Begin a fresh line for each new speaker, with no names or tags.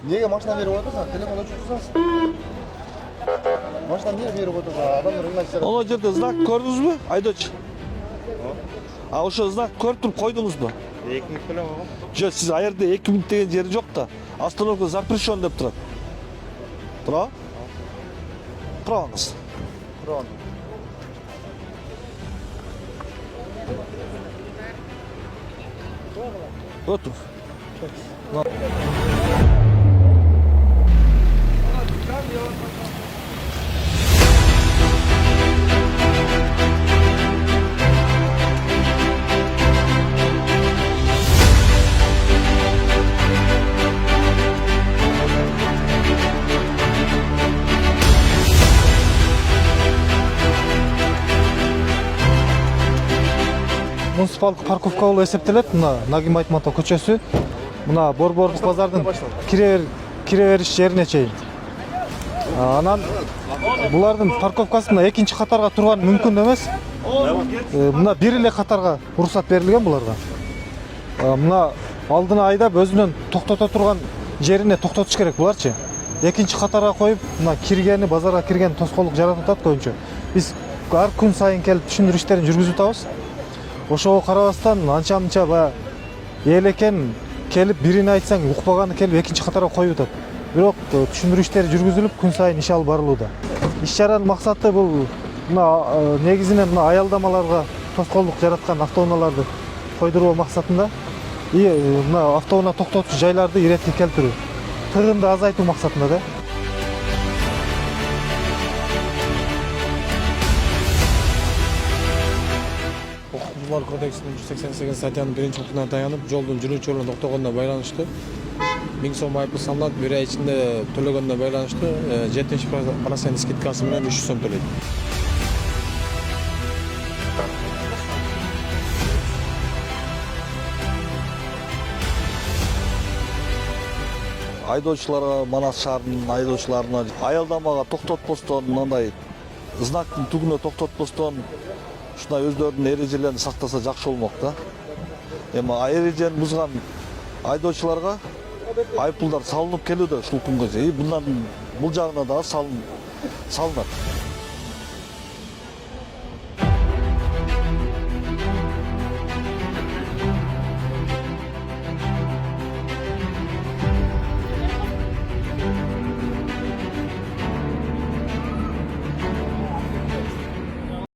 Неге машина беріп отырсың? Телефонда жүрсің. Машина неге беріп отырсың? Адамдар ыңғайсыз.
Ол жерде знак көрдіңіз бе? Айдоч. А ошо знак көріп тұрып қойдыңыз ба?
2 минут беле ғой.
Жоқ, сіз аерде 2 минут деген жері жоқ та. Остановка запрещен деп тұрады. Тұра? Тұраңыз.
Тұран.
Отыр.
Муниципалдык парковка болуп эсептелет. Мына Нагим Айтматов көчөсү. Мына Борбордук базардын кире бериш жерине чейин. Анан булардын парковкасы мына экинчи катарга турган мүмкүн эмес. Мына бир эле катарга уруксат берилген буларга. Мына алдына айдап өзүнөн токтото турган жерине токтотуш керек буларчы. Экинчи катарга коюп, мына киргени базарга кирген тоскоолдук жаратып атат көбүнчө. Биз ар күн сайын келип түшүндүрүү иштерин жүргүзүп атабыз. Ошого карабастан анча-мынча баягы эл экен келип бирин айтсаң укпаганы келип экинчи катарга коюп атат. Бирок түшүндүрүү иштери жүргүзүлүп күн сайын иш алып барылууда. Иш чаранын максаты бул мына негизинен мына аялдамаларга тоскоолдук жараткан автоунааларды койдуруу максатында мына автоунаа токтотуш жайларды иретке келтирүү. Тыгынды азайтуу максатында да.
Укук кодексинин 188 статьянын 1-пунктуна таянып, жолдун жүрүүчүлөрүн токтогонуна байланыштуу 1000 сом айыппул салынат. Бир ай ичинде төлөгөнүнө байланыштуу 70% скидкасы менен 300 сом төлөйт.
Айдоочуларга, Манас шаарынын айдоочуларына аялдамага токтотпостон, мындай знактын түгүнө токтотпостон ушундай өздөрүнүн эрежелерин сактаса жакшы болмок да. Эми эрежени бузган айдоочуларга айыппулдар салынып келүүдө ушул күнгө чейин. Бул жагына дагы салынат.